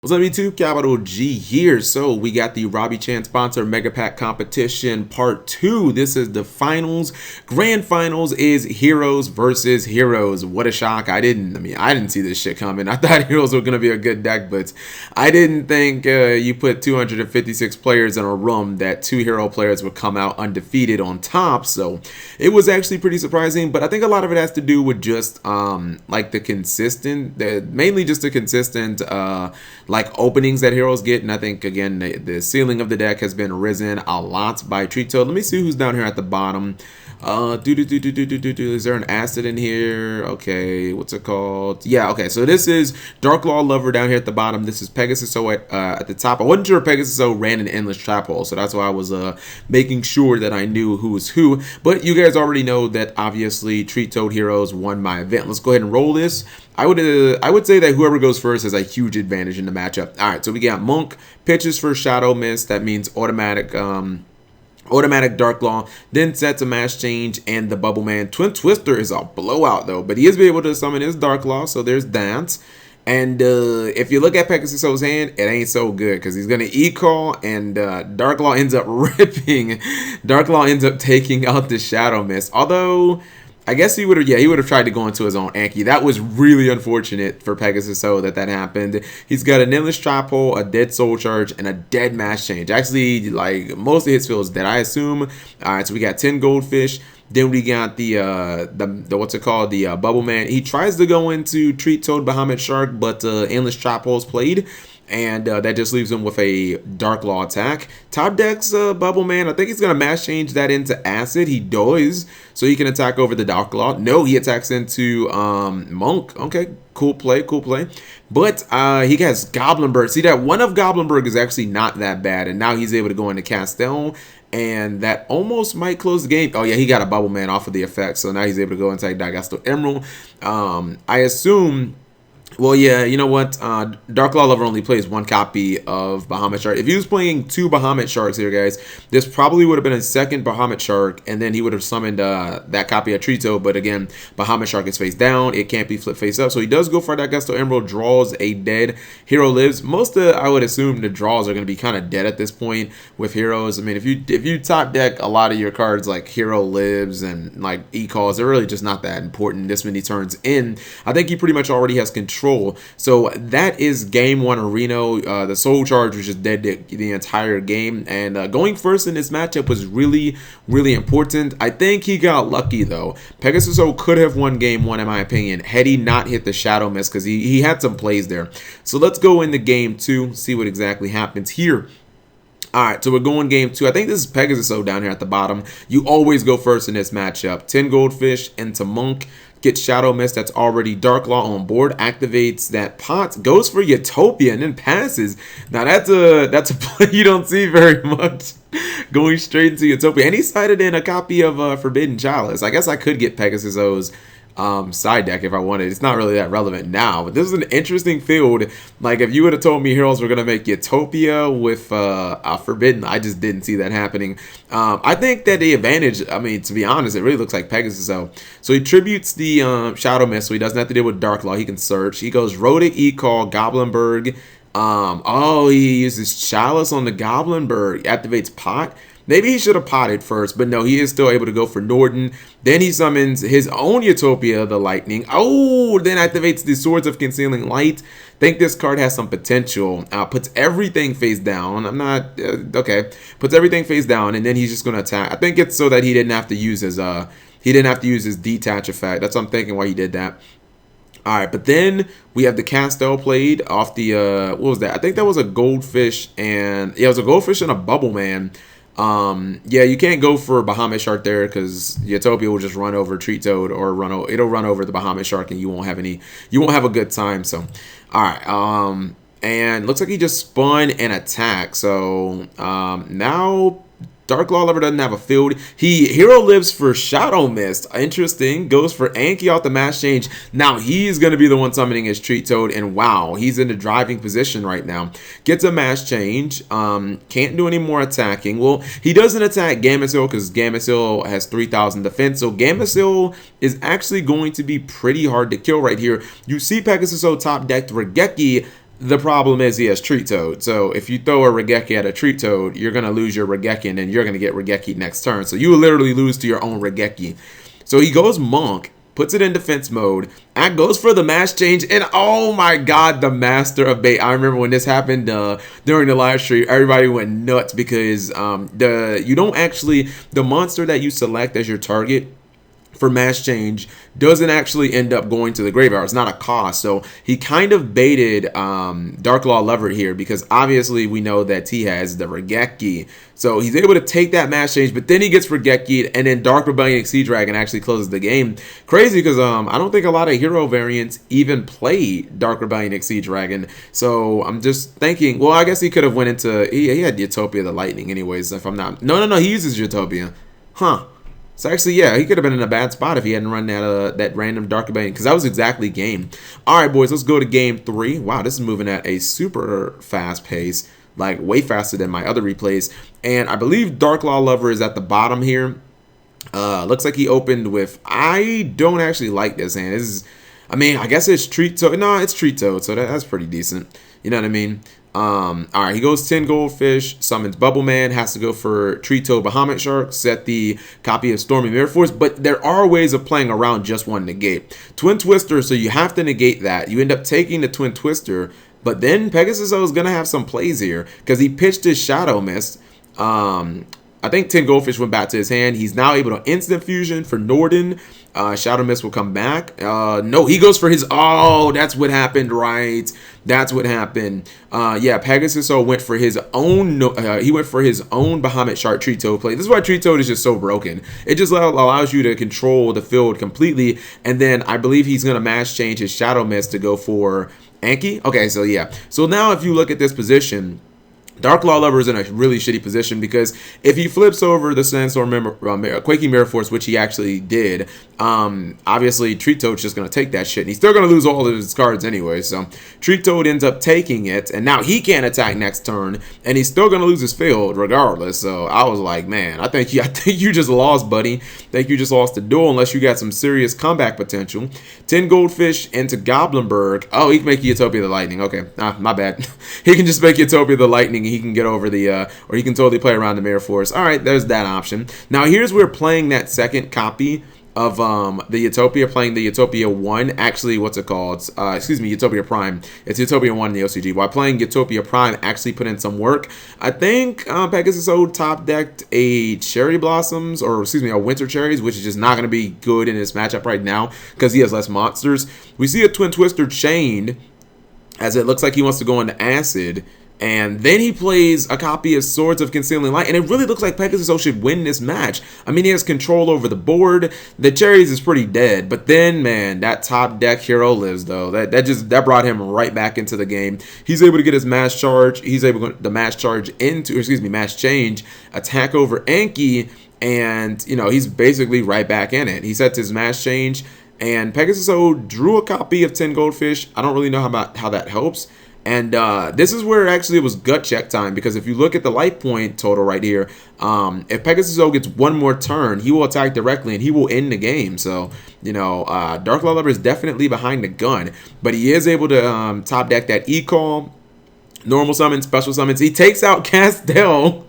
What's up YouTube, Capital G here. So we got the Robbie Chan sponsored Mega Pack competition part 2. This is the finals. Grand finals is Heroes versus Heroes. What a shock. I didn't see this shit coming. I thought Heroes were gonna be a good deck, but I didn't think you put 256 players in a room that 2 hero players would come out undefeated on top. So it was actually pretty surprising, but I think a lot of it has to do with just like mainly just the consistent like openings that heroes get. And I think again the ceiling of the deck has been risen a lot by Treatoad. Let me see who's down here at the bottom. Is there an acid in here? Okay, what's it called? Yeah, okay, so this is Dark Law Lover down here at the bottom. This is Pegasus-O at the top. I wasn't sure Pegasus-O ran an endless trap hole, so that's why I was making sure that I knew who was who. But you guys already know that obviously Treatoad Heroes won my event. Let's go ahead and roll this. I would say that whoever goes first has a huge advantage in the matchup. All right, so we got Monk pitches for Shadow Mist. That means automatic Dark Law, then sets a mass change, and the Bubble Man. Twin Twister is a blowout though, but he is able to summon his Dark Law, so there's that. And if you look at Pegasus-O's hand, it ain't so good because he's gonna E-Call, and Dark Law ends up ripping. Dark Law ends up taking out the Shadow Mist. Although I guess he would have tried to go into his own Anki. That was really unfortunate for Pegasus-O that happened. He's got an endless trap hole, a dead soul charge, and a dead mass change. Actually, like most of his fields dead, I assume. All right, so we got 10 goldfish. Then we got the what's it called, the Bubble Man. He tries to go into Treatoad Bahamut Shark, but endless trap hole's played. And that just leaves him with a Dark Law attack. Top deck's Bubble Man, I think he's going to mass change that into Acid. He does, so he can attack over the Dark Law. No, he attacks into Monk. Okay, cool play, cool play. But he has Goblinberg. See, that one of Goblinberg is actually not that bad. And now he's able to go into Castell. And that almost might close the game. Oh, yeah, he got a Bubble Man off of the effect. So now he's able to go into Dagasto Emerald. I assume... Well, yeah, you know what? Dark Law Lover only plays 1 copy of Bahamut Shark. If he was playing 2 Bahamut Sharks here, guys, this probably would have been a second Bahamut Shark, and then he would have summoned that copy of Treatoad. But again, Bahamut Shark is face down. It can't be flipped face up. So he does go for that Gusto Emerald, draws a dead Hero Lives. Most of, I would assume, the draws are going to be kind of dead at this point with Heroes. I mean, if you top deck a lot of your cards like Hero Lives and like E-Calls, they're really just not that important this many turns in. I think he pretty much already has control. So that is game 1 of Reno. The Soul Charge was just dead the entire game, and going first in this matchup was really, really important. I think he got lucky though. Pegasus-O could have won game 1 in my opinion had he not hit the Shadow Mist, because he had some plays there. So let's go into game 2, see what exactly happens here. Alright, so we're going game 2. I think this is Pegasus-O down here at the bottom. You always go first in this matchup. 10 goldfish into Monk. Gets Shadow Mist that's already Dark Law on board. Activates that pot. Goes for Utopia and then passes. Now that's a play you don't see very much. Going straight into Utopia. And he sided in a copy of Forbidden Chalice. I guess I could get Pegasus-O's side deck if I wanted. It's not really that relevant now, but this is an interesting field. Like if you would have told me Heroes were gonna make Utopia with Forbidden, I just didn't see that happening. I think that the advantage, I mean, to be honest, it really looks like Pegasus-O. So he tributes the Shadow Mist, so he doesn't have to deal with Dark Law. He can search. He goes Rhotic, E-Call, Goblinberg. Oh, he uses Chalice on the Goblinberg. Activates Pot. Maybe he should have potted first, but no, he is still able to go for Norden. Then he summons his own Utopia, the Lightning. Oh, then activates the Swords of Concealing Light. Think this card has some potential. Puts everything face down. I'm not okay. Puts everything face down, and then he's just gonna attack. I think it's so that he didn't have to use his detach effect. That's what I'm thinking why he did that. All right, but then we have the Castell played off the what was that? I think that was a goldfish, and yeah, it was a goldfish and a Bubble Man. Yeah, you can't go for Bahamut Shark there because Utopia will just run over Treatoad, or it'll run over the Bahamut Shark, and you won't have a good time. So, all right, and looks like he just spun an attack. So now Dark Law Lover doesn't have a field. Hero Lives for Shadow Mist. Interesting. Goes for Anki off the mass change. Now he's going to be the one summoning his Treatoad. And wow, he's in the driving position right now. Gets a mass change. Can't do any more attacking. Well, he doesn't attack Gamecill because Gamecill has 3,000 defense. So Gamecill is actually going to be pretty hard to kill right here. You see Pegasus-O top decked Regeki. The problem is he has Treatoad. So if you throw a Regeki at a Treatoad, you're going to lose your Regeki, and then you're going to get Regeki next turn. So you will literally lose to your own Regeki. So he goes Monk, puts it in defense mode, and goes for the mash change. And oh my god, the master of bait. I remember when this happened during the live stream, everybody went nuts because the monster that you select as your target for mash change doesn't actually end up going to the graveyard. It's not a cost. So he kind of baited Dark Law Levered here because obviously we know that he has the Regeki. So he's able to take that mash change, but then he gets Regeki'd, and then Dark Rebellion Exceed Dragon actually closes the game. Crazy because I don't think a lot of hero variants even play Dark Rebellion Exceed Dragon. So I'm just thinking, well, I guess he could have went into, he had Utopia the Lightning anyways, if I'm not, no, he uses Utopia. Huh. So actually, yeah, he could have been in a bad spot if he hadn't run that random Dark Rebellion, because that was exactly game. All right, boys, let's go to game 3. Wow, this is moving at a super fast pace, like way faster than my other replays. And I believe Dark Law Lover is at the bottom here. Looks like he opened with, I don't actually like this hand. This is, I mean, I guess it's Treatoad. No, it's Treatoad, so that's pretty decent. You know what I mean? All right, he goes 10 goldfish, summons Bubble Man, has to go for Treatoad Bahamut Shark, set the copy of Stormy Mirror Force, but there are ways of playing around just one negate. Twin Twister, so you have to negate that. You end up taking the Twin Twister, but then Pegasus is going to have some plays here because he pitched his Shadow Mist. I think 10 goldfish went back to his hand. He's now able to instant fusion for Norden. Shadow Mist will come back. No, he goes for his, oh, that's what happened, right? That's what happened. Yeah, Pegasus went for his own, he went for his own Bahamut Shark Treatoad play. This is why Treatoad is just so broken. It just allows you to control the field completely. And then I believe he's going to mash change his Shadow Mist to go for Anki. Okay, so yeah. So now if you look at this position, Dark Law Lover is in a really shitty position because if he flips over the Sandstorm Quaking Mirror Force, which he actually did, obviously Treatoad's just going to take that shit. And he's still going to lose all of his cards anyway. So Treatoad ends up taking it, and now he can't attack next turn, and he's still going to lose his field regardless. So I was like, man, I think you just lost, buddy. I think you just lost the duel unless you got some serious comeback potential. 10 goldfish into Goblinberg. Oh, he can make Utopia the Lightning. Okay, my bad. He can just make Utopia the Lightning. He can get over the, or he can totally play around the Mirror Force. All right, there's that option. Now, here's where playing that second copy of the Utopia, playing the Utopia 1, actually, what's it called? Excuse me, Utopia Prime. It's Utopia 1 in the OCG. While playing Utopia Prime actually put in some work. I think Pegasus top decked a Cherry Blossoms, or excuse me, a Winter Cherries, which is just not going to be good in this matchup right now because he has less monsters. We see a Twin Twister chained, as it looks like he wants to go into Acid. And then he plays a copy of Swords of Concealing Light, and it really looks like Pegasus should win this match. I mean, he has control over the board. The Cherries is pretty dead, but then, man, that top deck hero lives, though. That brought him right back into the game. He's able to get his mash charge. He's able to mash charge into, excuse me, mash change, attack over Anki, and, you know, he's basically right back in it. He sets his mash change, and Pegasus drew a copy of 10 goldfish. I don't really know how that helps. And this is where actually it was gut check time, because if you look at the life point total right here, if Pegasus gets one more turn, he will attack directly and he will end the game. So, you know, Dark Law Lover is definitely behind the gun, but he is able to top deck that E-Call, normal summons, special summons. He takes out Castell.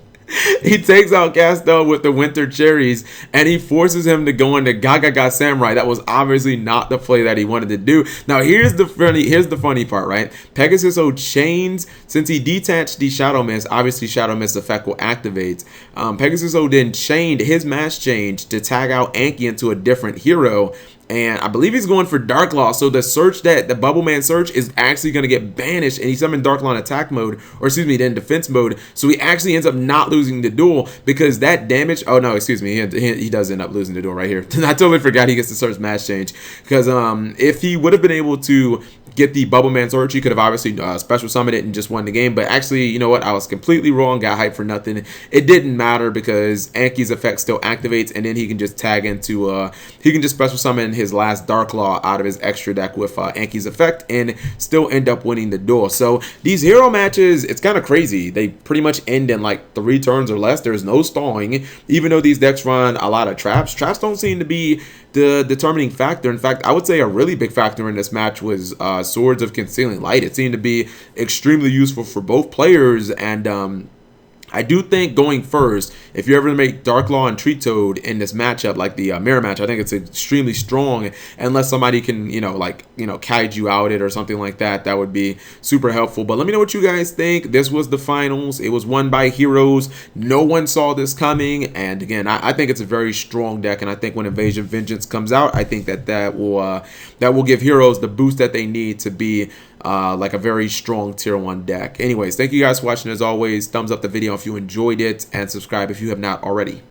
He takes out Castell with the Winter Cherries, and he forces him to go into Gaga Samurai. That was obviously not the play that he wanted to do. Now, here's the funny part, right? Pegasus chains, since he detached the Shadow Mist, obviously Shadow Mist effect will activate. Pegasus then chained his mash change to tag out Anki into a different hero. And I believe he's going for Dark Law. So the search, that the Bubble Man search, is actually going to get banished, and he summoned Dark Law in attack mode, or excuse me, then defense mode. So he actually ends up not losing the duel because that damage. Oh no, excuse me, he does end up losing the duel right here. I totally forgot he gets to search mash change, because if he would have been able to get the Bubble Man search, he could have obviously special summoned it and just won the game. But actually, you know what? I was completely wrong. Got hyped for nothing. It didn't matter because Anki's effect still activates, and then he can just tag into he can just special summon his last Dark Law out of his extra deck with Anki's effect and still end up winning the duel. So these hero matches, it's kind of crazy. They pretty much end in like 3 turns or less. There's no stalling, even though these decks run a lot of traps. Traps don't seem to be the determining factor. In fact, I would say a really big factor in this match was Swords of Concealing Light. It seemed to be extremely useful for both players, and I do think going first, if you're ever to make Dark Law and Treatoad in this matchup, like the mirror match, I think it's extremely strong. Unless somebody can, kaiju out it or something like that, that would be super helpful. But let me know what you guys think. This was the finals. It was won by Heroes. No one saw this coming, and again, I think it's a very strong deck. And I think when Invasion Vengeance comes out, I think that will give Heroes the boost that they need to be like a very strong tier 1 deck. Anyways, thank you guys for watching. As always, thumbs up the video if you enjoyed it, and subscribe if you have not already.